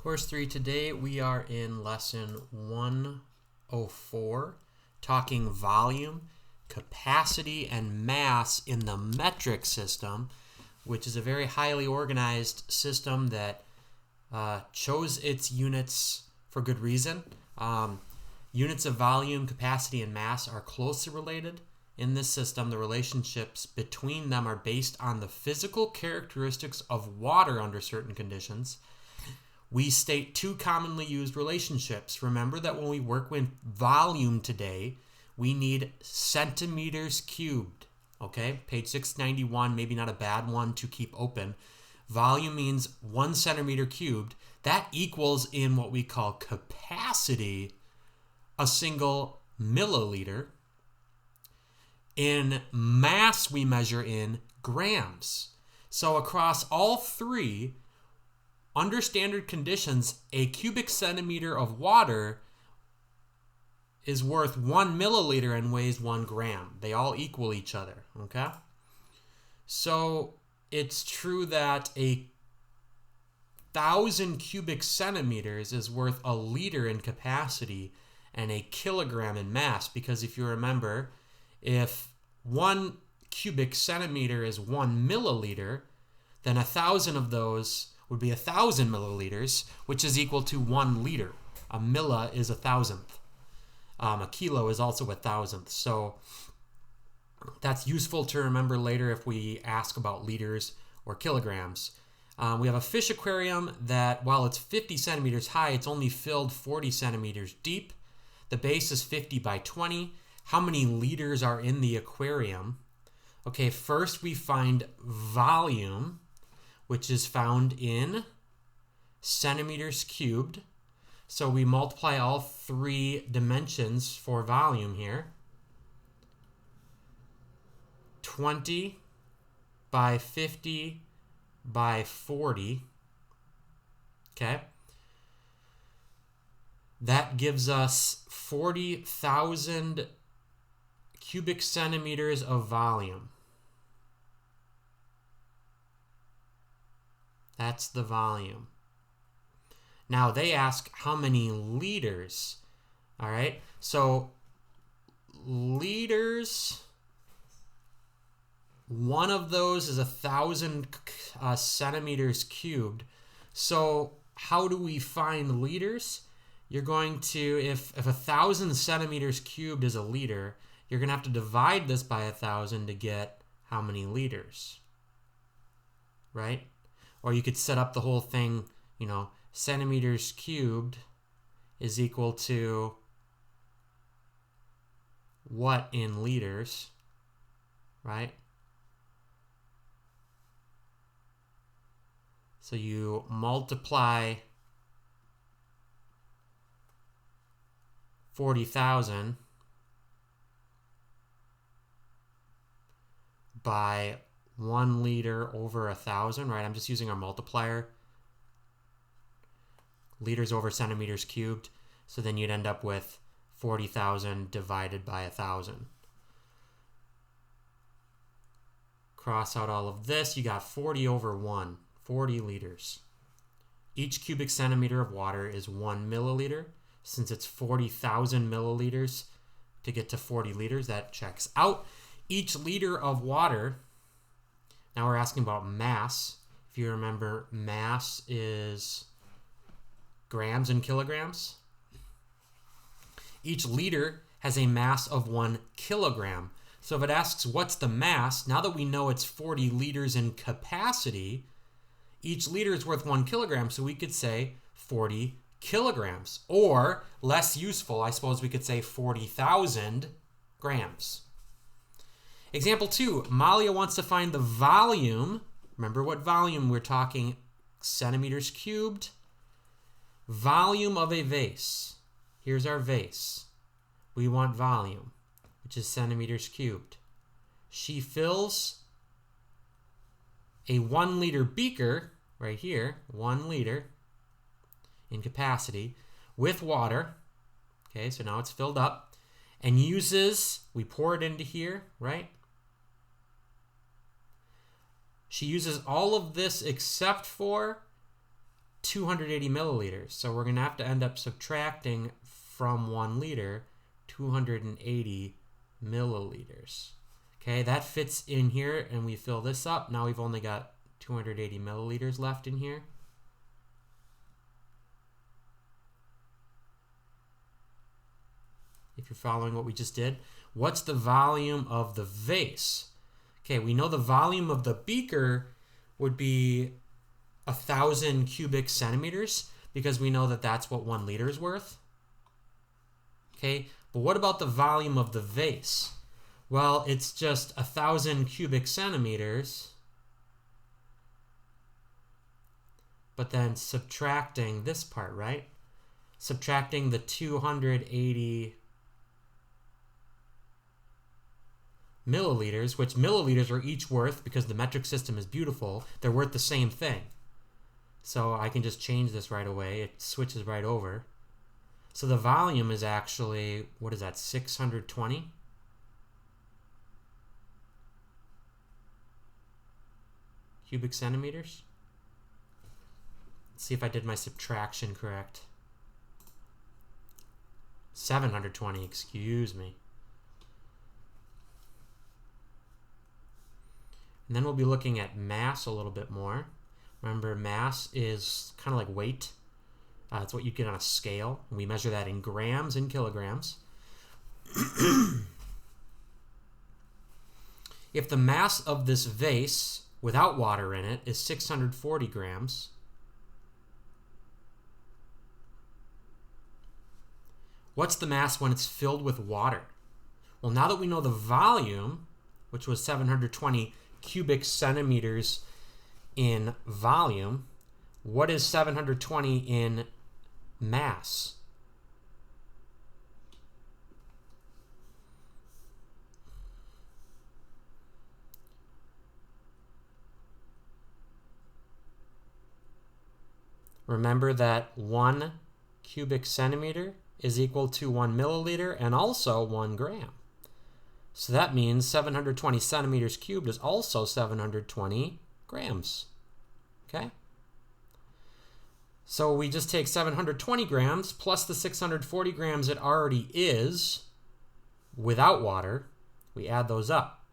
Course 3 today we are in lesson 104 talking volume, capacity, and mass in the metric system, which is a very highly organized system that chose its units for good reason. Units of volume, capacity, and mass are closely related. In this system, the relationships between them are based on the physical characteristics of water under certain conditions. We state two commonly used relationships. Remember that when we work with volume today, we need centimeters cubed. Okay, page 691, maybe not a bad one to keep open. Volume means 1 centimeter cubed. That equals, in what we call capacity, a single milliliter. In mass, we measure in grams. So across all three, under standard conditions, a cubic centimeter of water is worth 1 milliliter and weighs 1 gram. They all equal each other, okay? So it's true that 1,000 cubic centimeters is worth a liter in capacity and a kilogram in mass, because if you remember, if 1 cubic centimeter is 1 milliliter, then 1,000 of those would be 1,000 milliliters, which is equal to 1 liter. A milli is 1,000th. A kilo is also 1,000th. So that's useful to remember later if we ask about liters or kilograms. We have a fish aquarium that, while it's 50 centimeters high, it's only filled 40 centimeters deep. The base is 50 by 20. How many liters are in the aquarium? Okay, first we find volume, which is found in centimeters cubed. So we multiply all three dimensions for volume here. 20 by 50 by 40. Okay. That gives us 40,000 cubic centimeters of volume. That's the volume. Now they ask how many liters. All right, so liters, one of those is 1,000 centimeters cubed. So how do we find liters? You're going to, if 1,000 centimeters cubed is a liter, you're going to have to divide this by 1,000 to get how many liters, right? Or you could set up the whole thing, centimeters cubed is equal to what in liters, right? So you multiply 40,000 by 1 liter over 1,000, right? I'm just using our multiplier. Liters over centimeters cubed. So then you'd end up with 40,000 divided by 1,000. Cross out all of this. You got 40 over 1. 40 liters. Each cubic centimeter of water is 1 milliliter. Since it's 40,000 milliliters to get to 40 liters, that checks out. Each liter of water, now we're asking about mass. If you remember, mass is grams and kilograms. Each liter has a mass of 1 kilogram. So if it asks what's the mass, now that we know it's 40 liters in capacity, each liter is worth 1 kilogram, so we could say 40 kilograms. Or, less useful, I suppose we could say 40,000 grams. Example 2, Malia wants to find the volume. Remember what volume we're talking, centimeters cubed. Volume of a vase. Here's our vase. We want volume, which is centimeters cubed. She fills a 1 liter beaker, right here, 1 liter in capacity, with water. Okay, so now it's filled up. And uses, we pour it into here, right? She uses all of this except for 280 milliliters. So we're going to have to end up subtracting from 1 liter 280 milliliters. Okay, that fits in here, and we fill this up. Now we've only got 280 milliliters left in here. If you're following what we just did, what's the volume of the vase? Okay, we know the volume of the beaker would be 1,000 cubic centimeters because we know that that's what 1 liter is worth. Okay, but what about the volume of the vase? Well, it's just 1,000 cubic centimeters, but then subtracting this part, right? Subtracting the 280 milliliters, which milliliters are each worth, because the metric system is beautiful, they're worth the same thing. So I can just change this right away. It switches right over. So the volume is actually, what is that, 620? Cubic centimeters? Let's see if I did my subtraction correct. 720, excuse me. And then we'll be looking at mass a little bit more. Remember, mass is kind of like weight. It's what you get on a scale. We measure that in grams and kilograms. If the mass of this vase without water in it is 640 grams, what's the mass when it's filled with water? Well, now that we know the volume, which was 720 cubic centimeters in volume, what is 720 in mass? Remember that 1 cubic centimeter is equal to 1 milliliter and also 1 gram. So that means 720 centimeters cubed is also 720 grams. Okay? So we just take 720 grams plus the 640 grams it already is without water. We add those up.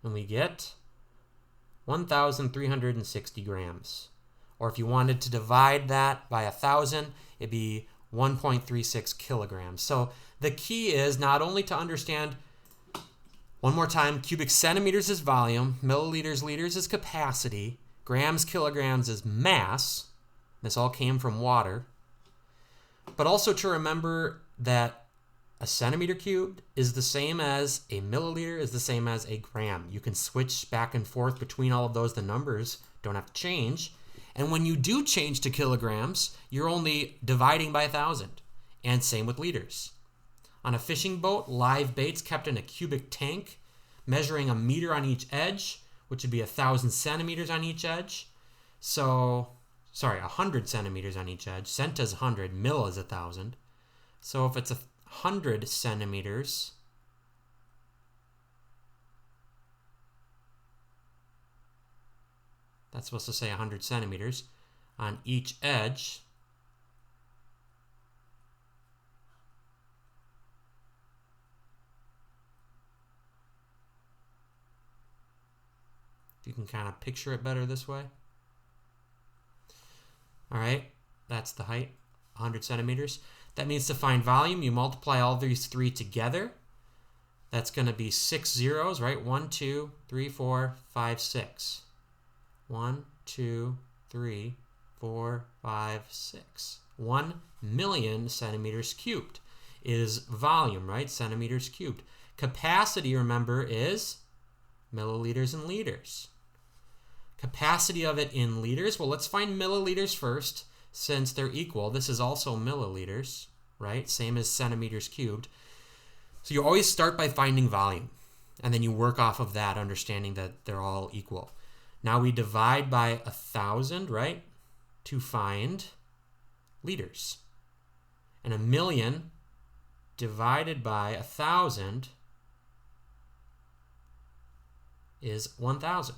And we get 1,360 grams. Or if you wanted to divide that by 1,000, it'd be 1.36 kilograms. So the key is not only to understand, one more time, cubic centimeters is volume, milliliters, liters is capacity, grams, kilograms is mass. This all came from water. But also to remember that a centimeter cubed is the same as a milliliter, is the same as a gram. You can switch back and forth between all of those. The numbers don't have to change. And when you do change to kilograms, you're only dividing by 1,000. And same with liters. On a fishing boat, live bait's kept in a cubic tank, measuring a meter on each edge, which would be 1,000 centimeters on each edge. So, 100 centimeters on each edge. Cent is 100, mill is 1,000. So if it's 100 centimeters, that's supposed to say 100 centimeters on each edge. You can kind of picture it better this way. All right, that's the height, 100 centimeters. That means to find volume, you multiply all these three together. That's going to be 6 zeros, right? 1, 2, 3, 4, 5, 6. 1, 2, 3, 4, 5, 6. 1 million centimeters cubed is volume, right? Centimeters cubed. Capacity, remember, is milliliters and liters. Capacity of it in liters, well, let's find milliliters first, since they're equal. This is also milliliters, right? Same as centimeters cubed. So you always start by finding volume, and then you work off of that, understanding that they're all equal. Now we divide by 1,000, right, to find liters. And a million divided by 1,000 is 1,000.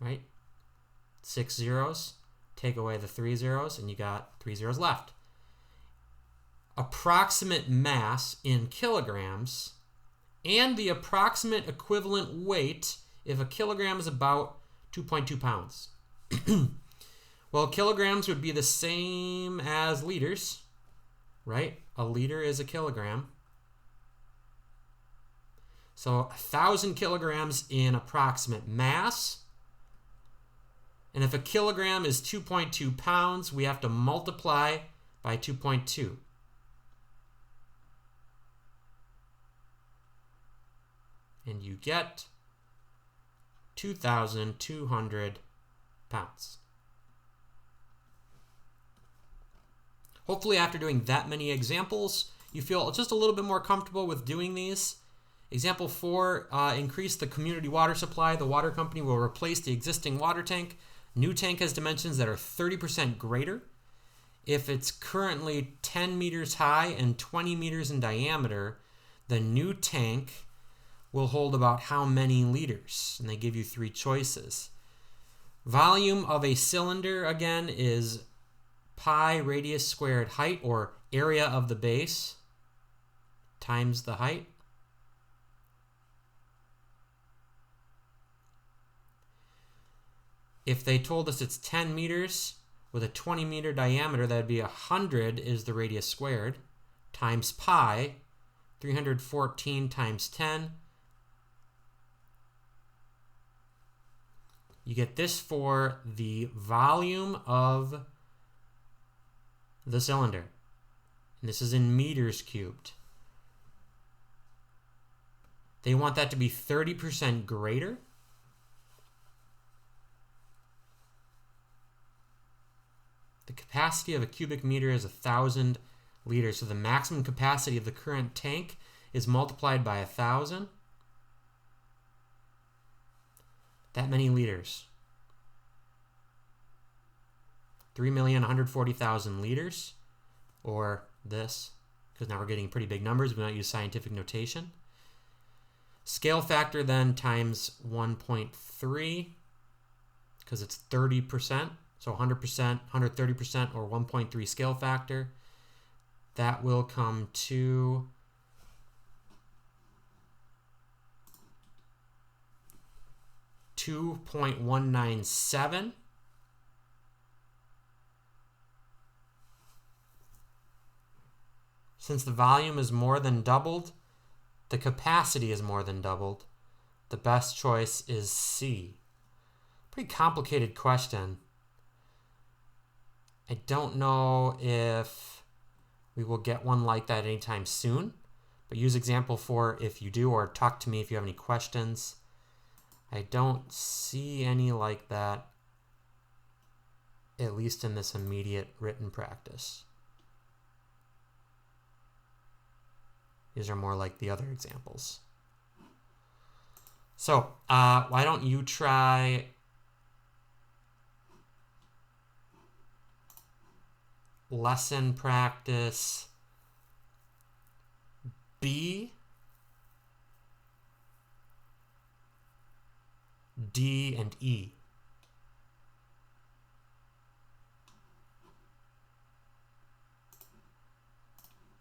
right? 6 zeros, take away the 3 zeros, and you got 3 zeros left. Approximate mass in kilograms and the approximate equivalent weight if a kilogram is about 2.2 pounds. Well, kilograms would be the same as liters, right? A liter is a kilogram. So 1,000 kilograms in approximate mass. And if a kilogram is 2.2 pounds, we have to multiply by 2.2. And you get 2,200 pounds. Hopefully after doing that many examples, you feel just a little bit more comfortable with doing these. Example 4, increase the community water supply. The water company will replace the existing water tank. New tank has dimensions that are 30% greater. If it's currently 10 meters high and 20 meters in diameter, the new tank will hold about how many liters? And they give you 3 choices. Volume of a cylinder, again, is pi radius squared height, or area of the base, times the height. If they told us it's 10 meters with a 20 meter diameter, that would be 100 is the radius squared, times pi, 314 times 10. You get this for the volume of the cylinder. And this is in meters cubed. They want that to be 30% greater. The capacity of a cubic meter is 1,000 liters. So the maximum capacity of the current tank is multiplied by 1,000. That many liters. 3,140,000 liters, or this, because now we're getting pretty big numbers. We don't use scientific notation. Scale factor then times 1.3, because it's 30%. So 100%, 130%, or 1.3 scale factor. That will come to 2.197. Since the volume is more than doubled, the capacity is more than doubled. The best choice is C. Pretty complicated question. I don't know if we will get one like that anytime soon, but use example 4 if you do, or talk to me if you have any questions. I don't see any like that, at least in this immediate written practice. These are more like the other examples. So why don't you try lesson practice B, D, and E.